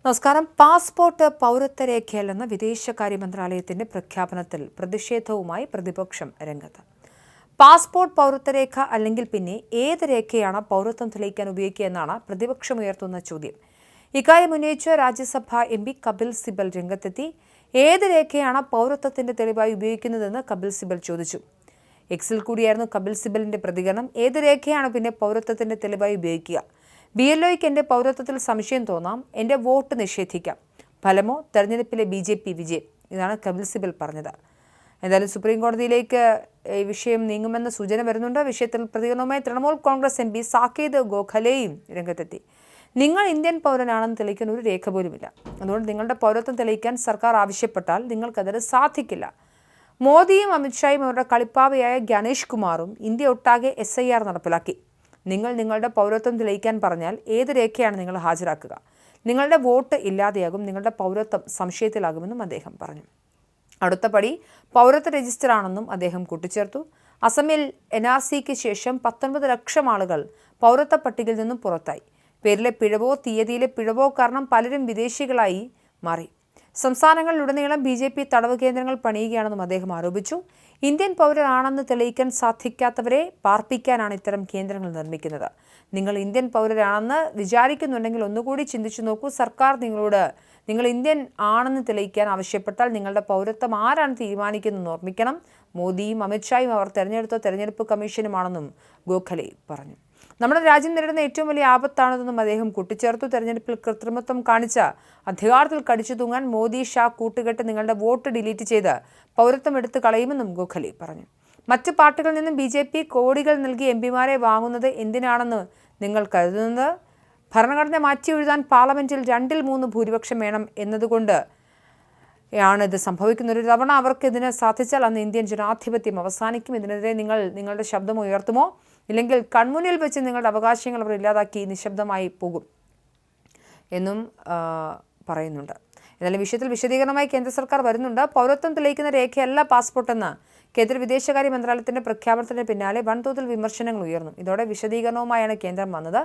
നമസ്കാരം. പാസ്പോർട്ട് പൗരത്വരേഖയല്ലെന്ന വിദേശകാര്യ മന്ത്രാലയത്തിന്റെ പ്രഖ്യാപനത്തിൽ പ്രതിഷേധവുമായി പ്രതിപക്ഷം രംഗത്ത്. പാസ്പോർട്ട് പൗരത്വരേഖ അല്ലെങ്കിൽ പിന്നെ ഏത് രേഖയാണ് പൗരത്വം തെളിയിക്കാൻ ഉപയോഗിക്കുക എന്നാണ് പ്രതിപക്ഷം ഉയർത്തുന്ന ചോദ്യം. ഇക്കാര്യം ഉന്നയിച്ച് രാജ്യസഭാ എം.പി കപിൽ സിബൽ രംഗത്തെത്തി. ഏത് രേഖയാണ് പൗരത്വത്തിന്റെ തെളിവായി ഉപയോഗിക്കുന്നതെന്ന് കപിൽ സിബൽ ചോദിച്ചു. എക്സിൽ കൂടിയായിരുന്നു കപിൽ സിബലിന്റെ പ്രതികരണം. ഏത് രേഖയാണ് പിന്നെ പൗരത്വത്തിന്റെ തെളിവായി ഉപയോഗിക്കുക? BLOയ്ക്ക് എൻ്റെ പൗരത്വത്തിൽ സംശയം തോന്നാം, എൻ്റെ വോട്ട് നിഷേധിക്കാം, ഫലമോ തെരഞ്ഞെടുപ്പിലെ BJP വിജയം. ഇതാണ് കപിൽ സിബൽ പറഞ്ഞത്. എന്തായാലും സുപ്രീം കോടതിയിലേക്ക് ഈ വിഷയം നീങ്ങുമെന്ന സൂചന വരുന്നുണ്ട്. വിഷയത്തിൽ പ്രതികരണവുമായി തൃണമൂൽ കോൺഗ്രസ് MP സാകേത് ഗോഖലെയും രംഗത്തെത്തി. നിങ്ങൾ ഇന്ത്യൻ പൗരനാണെന്ന് തെളിയിക്കാൻ ഒരു രേഖ പോലുമില്ല. അതുകൊണ്ട് നിങ്ങളുടെ പൗരത്വം തെളിയിക്കാൻ സർക്കാർ ആവശ്യപ്പെട്ടാൽ നിങ്ങൾക്കതിന് സാധിക്കില്ല. മോദിയും അമിത്ഷായും അവരുടെ കളിപ്പാവയായ ഗണേഷ് കുമാറും ഇന്ത്യ ഒട്ടാകെ SIR നടപ്പിലാക്കി. നിങ്ങളുടെ പൗരത്വം തെളിയിക്കാൻ പറഞ്ഞാൽ ഏത് രേഖയാണ് നിങ്ങൾ ഹാജരാക്കുക? നിങ്ങളുടെ വോട്ട് ഇല്ലാതെയാകും, നിങ്ങളുടെ പൗരത്വം സംശയത്തിലാകുമെന്നും അദ്ദേഹം പറഞ്ഞു. അടുത്ത പടി പൗരത്വ രജിസ്റ്ററാണെന്നും അദ്ദേഹം കൂട്ടിച്ചേർത്തു. അസമിൽ NRCക്ക് ശേഷം 19 ലക്ഷം ആളുകൾ പൗരത്വ പട്ടികയിൽ നിന്നും പുറത്തായി. പേരിലെ പിഴവോ തീയതിയിലെ പിഴവോ കാരണം പലരും വിദേശികളായി മാറി. സംസ്ഥാനങ്ങളിലുടനീളം BJP തടവ് കേന്ദ്രങ്ങൾ പണിയുകയാണെന്നും അദ്ദേഹം ആരോപിച്ചു. ഇന്ത്യൻ പൗരരാണെന്ന് തെളിയിക്കാൻ സാധിക്കാത്തവരെ പാർപ്പിക്കാനാണ് ഇത്തരം കേന്ദ്രങ്ങൾ നിർമ്മിക്കുന്നത്. നിങ്ങൾ ഇന്ത്യൻ പൗരരാണെന്ന് വിചാരിക്കുന്നുണ്ടെങ്കിൽ ഒന്നുകൂടി ചിന്തിച്ചു നോക്കൂ. സർക്കാർ നിങ്ങൾ ഇന്ത്യൻ ആണെന്ന് തെളിയിക്കാൻ ആവശ്യപ്പെട്ടാൽ നിങ്ങളുടെ പൗരത്വം ആരാണ് തീരുമാനിക്കുന്നതെന്ന് ഓർമ്മിക്കണം. മോദിയും അമിത്ഷായും അവർ തെരഞ്ഞെടുത്ത തെരഞ്ഞെടുപ്പ് കമ്മീഷനുമാണെന്നും ഗോഖലെ പറഞ്ഞു. നമ്മുടെ രാജ്യം നേരിടുന്ന ഏറ്റവും വലിയ ആപത്താണെന്നും അദ്ദേഹം കൂട്ടിച്ചേർത്തു. തെരഞ്ഞെടുപ്പിൽ കൃത്രിമത്വം കാണിച്ച അധികാരത്തിൽ കടിച്ചു തൂങ്ങാൻ മോദി ഷാ കൂട്ടുകെട്ട് നിങ്ങളുടെ വോട്ട് ഡിലീറ്റ് ചെയ്ത് പൗരത്വം എടുത്തു കളയുമെന്നും ഗോഖലെ പറഞ്ഞു. മറ്റു പാർട്ടികളിൽ നിന്നും BJP കോടികൾ നൽകി MPമാരെ വാങ്ങുന്നത് എന്തിനാണെന്ന് നിങ്ങൾ കരുതുന്നത്? ഭരണഘടന മാറ്റി എഴുതാൻ പാർലമെന്റിൽ 2/3 ഭൂരിപക്ഷം വേണം എന്നതുകൊണ്ട് ഇത് സംഭവിക്കുന്ന. ഒരു തവണ അവർക്ക് ഇതിന് സാധിച്ചാൽ അന്ന് ഇന്ത്യൻ ജനാധിപത്യം അവസാനിക്കും. ഇതിനെതിരെ നിങ്ങളുടെ ശബ്ദം ഉയർത്തുമോ? ഇല്ലെങ്കിൽ കൺമുന്നിൽ വെച്ച് നിങ്ങളുടെ അവകാശങ്ങൾ അവർ ഇല്ലാതാക്കി നിശബ്ദമായി പോകും എന്നും പറയുന്നുണ്ട്. എന്നാലും വിഷയത്തിൽ വിശദീകരണമായി കേന്ദ്ര സർക്കാർ വരുന്നുണ്ട്. പൗരത്വം തെളിയിക്കുന്ന രേഖയല്ല പാസ്പോർട്ടെന്ന് കേന്ദ്ര വിദേശകാര്യ മന്ത്രാലയത്തിന്റെ പ്രഖ്യാപനത്തിന് പിന്നാലെ വൻതോതിൽ വിമർശനങ്ങൾ ഉയർന്നു. ഇതോടെ വിശദീകരണവുമായാണ് കേന്ദ്രം വന്നത്.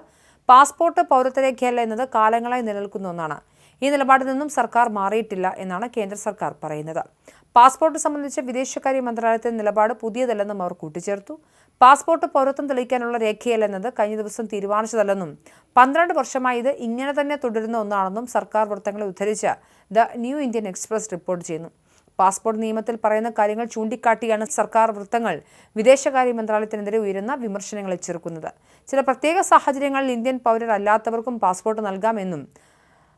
പാസ്പോർട്ട് പൗരത്വരേഖയല്ല എന്നത് കാലങ്ങളായി നിലനിൽക്കുന്ന ഒന്നാണ്. ഈ നിലപാടിൽ നിന്നും സർക്കാർ മാറിയിട്ടില്ല എന്നാണ് കേന്ദ്ര സർക്കാർ പറയുന്നത്. പാസ്പോർട്ട് സംബന്ധിച്ച വിദേശകാര്യ മന്ത്രാലയത്തിന്റെ നിലപാട് പുതിയതല്ലെന്നും അവർ കൂട്ടിച്ചേർത്തു. പാസ്പോർട്ട് പൗരത്വം തെളിയിക്കാനുള്ള രേഖയല്ലെന്നത് കഴിഞ്ഞ ദിവസം തീരുമാനിച്ചതല്ലെന്നും 12 വർഷമായി ഇത് ഇങ്ങനെ തന്നെ തുടരുന്ന ഒന്നാണെന്നും സർക്കാർ വൃത്തങ്ങളെ ഉദ്ധരിച്ച് the new Indian express report ചെയ്യുന്നു. പാസ്പോർട്ട് നിയമത്തിൽ പറയുന്ന കാര്യങ്ങൾ ചൂണ്ടിക്കാട്ടിയാണ് സർക്കാർ വൃത്തങ്ങൾ വിദേശകാര്യ മന്ത്രാലയത്തിനെതിരെ ഉയരുന്ന വിമർശനങ്ങളെ ചെറുക്കുന്നത്. ചില പ്രത്യേക സാഹചര്യങ്ങളിൽ ഇന്ത്യൻ പൗരരല്ലാത്തവർക്കും പാസ്പോർട്ട് നൽകാമെന്നും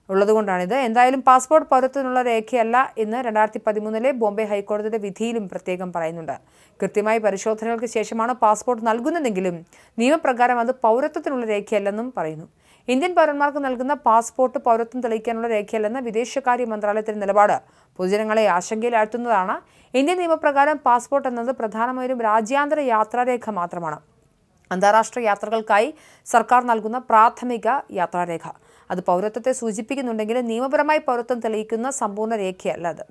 ഉള്ളതുകൊണ്ടാണിത്. എന്തായാലും പാസ്പോർട്ട് പൗരത്വത്തിനുള്ള രേഖയല്ല എന്ന് 2013 ബോംബെ ഹൈക്കോടതിയുടെ വിധിയിലും പ്രത്യേകം പറയുന്നുണ്ട്. കൃത്യമായി പരിശോധനകൾക്ക് ശേഷമാണ് പാസ്പോർട്ട് നൽകുന്നതെങ്കിലും നിയമപ്രകാരം അത് പൗരത്വത്തിനുള്ള രേഖയല്ലെന്നും പറയുന്നു. ഇന്ത്യൻ പൗരന്മാർക്ക് നൽകുന്ന പാസ്പോർട്ട് പൗരത്വം തെളിയിക്കാനുള്ള രേഖയല്ലെന്ന വിദേശകാര്യ മന്ത്രാലയത്തിന്റെ നിലപാട് പൊതുജനങ്ങളെ ആശങ്കയിലാഴ്ത്തുന്നതാണ്. ഇന്ത്യൻ നിയമപ്രകാരം പാസ്പോർട്ട് എന്നത് പ്രധാനമായും രാജ്യാന്തര യാത്രാരേഖ മാത്രമാണ്. അന്താരാഷ്ട്ര യാത്രകൾക്കായി സർക്കാർ നൽകുന്ന പ്രാഥമിക യാത്രാരേഖ. അത് പൗരത്വത്തെ സൂചിപ്പിക്കുന്നുണ്ടെങ്കിലും നിയമപരമായി പൗരത്വം തെളിയിക്കുന്ന സമ്പൂർണ്ണ രേഖയല്ല അത്.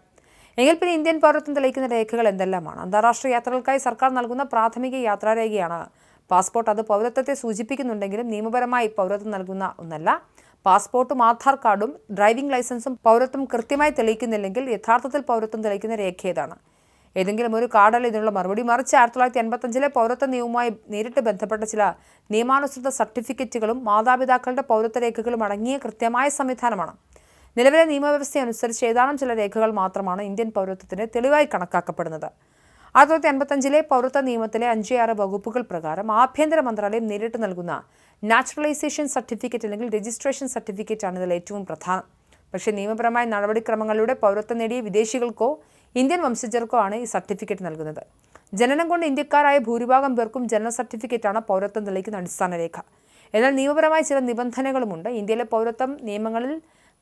എങ്കിൽ പിന്നെ ഇന്ത്യൻ പൗരത്വം തെളിയിക്കുന്ന രേഖകൾ എന്തെല്ലാമാണ്? അന്താരാഷ്ട്ര യാത്രകൾക്കായി സർക്കാർ നൽകുന്ന പ്രാഥമിക യാത്രാരേഖയാണ് പാസ്പോർട്ട്. അത് പൗരത്വത്തെ സൂചിപ്പിക്കുന്നുണ്ടെങ്കിലും നിയമപരമായി പൗരത്വം നൽകുന്ന ഒന്നല്ല. പാസ്പോർട്ടും ആധാർ കാർഡും ഡ്രൈവിംഗ് ലൈസൻസും പൗരത്വം കൃത്യമായി തെളിയിക്കുന്നില്ലെങ്കിൽ യഥാർത്ഥത്തിൽ പൗരത്വം തെളിയിക്കുന്ന രേഖ ഏതാണ്? ഏതെങ്കിലും ഒരു കാർഡല്ല ഇതിനുള്ള മറുപടി. മറിച്ച് 1985 പൗരത്വ നിയമവുമായി നേരിട്ട് ബന്ധപ്പെട്ട ചില നിയമാനുസൃത സർട്ടിഫിക്കറ്റുകളും മാതാപിതാക്കളുടെ പൗരത്വ രേഖകളും അടങ്ങിയ കൃത്യമായ സംവിധാനമാണ്. നിലവിലെ നിയമവ്യവസ്ഥ അനുസരിച്ച് ഏതാനും ചില രേഖകൾ മാത്രമാണ് ഇന്ത്യൻ പൗരത്വത്തിന് തെളിവായി കണക്കാക്കപ്പെടുന്നത്. 1985 പൗരത്വ നിയമത്തിലെ 5-6 വകുപ്പുകൾ പ്രകാരം ആഭ്യന്തര മന്ത്രാലയം നേരിട്ട് നൽകുന്ന നാച്ചുറലൈസേഷൻ സർട്ടിഫിക്കറ്റ് അല്ലെങ്കിൽ രജിസ്ട്രേഷൻ സർട്ടിഫിക്കറ്റ് ആണ് ഇതിൽ ഏറ്റവും പ്രധാനം. പക്ഷേ നിയമപരമായ നടപടിക്രമങ്ങളിലൂടെ പൗരത്വം നേടിയ വിദേശികൾക്കോ ഇന്ത്യൻ വംശജർക്കോ ആണ് ഈ സർട്ടിഫിക്കറ്റ് നൽകുന്നത്. ജനനം കൊണ്ട് ഇന്ത്യക്കാരായ ഭൂരിഭാഗം പേർക്കും ജനന സർട്ടിഫിക്കറ്റാണ് പൗരത്വം തെളിയിക്കുന്ന അടിസ്ഥാന രേഖ. എന്നാൽ നിയമപരമായ ചില നിബന്ധനകളുമുണ്ട്. ഇന്ത്യയിലെ പൗരത്വം നിയമങ്ങളിൽ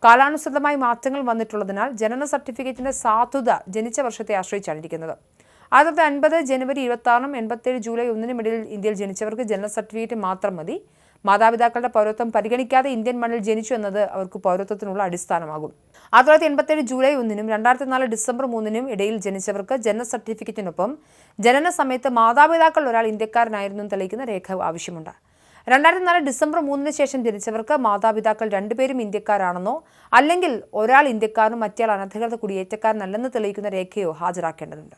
കാലാനുസൃതമായി മാറ്റങ്ങൾ വന്നിട്ടുള്ളതിനാൽ ജനന സർട്ടിഫിക്കറ്റിന്റെ സാധുത ജനിച്ച വർഷത്തെ ആശ്രയിച്ചാണ് ഇരിക്കുന്നത്. 1950 ജനുവരി 26 87 ജൂലൈ 1 ഇടയിൽ ഇന്ത്യയിൽ ജനിച്ചവർക്ക് ജനന സർട്ടിഫിക്കറ്റ് മാത്രം മതി. മാതാപിതാക്കളുടെ പൗരത്വം പരിഗണിക്കാതെ ഇന്ത്യൻ മണ്ണിൽ ജനിച്ചു എന്നത് അവർക്ക് പൗരത്വത്തിനുള്ള അടിസ്ഥാനമാകും. 1987 ജൂലൈ 1 2004 ഡിസംബർ 3 ഇടയിൽ ജനിച്ചവർക്ക് ജനന സർട്ടിഫിക്കറ്റിനൊപ്പം ജനന സമയത്ത് മാതാപിതാക്കൾ ഒരാൾ ഇന്ത്യക്കാരനായിരുന്നു തെളിയിക്കുന്ന രേഖ ആവശ്യമുണ്ട്. 2004 ഡിസംബർ 3 ശേഷം ജനിച്ചവർക്ക് മാതാപിതാക്കൾ രണ്ടുപേരും ഇന്ത്യക്കാരാണെന്നോ അല്ലെങ്കിൽ ഒരാൾ ഇന്ത്യക്കാരനും മറ്റേയാൾ അനധികൃത കുടിയേറ്റക്കാരനല്ലെന്ന് തെളിയിക്കുന്ന രേഖയോ ഹാജരാക്കേണ്ടതുണ്ട്.